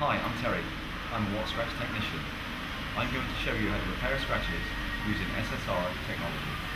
Hi, I'm Terry. I'm a water scratch technician. I'm going to show you how to repair scratches using SSR technology.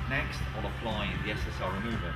Next, I'll apply the SSR remover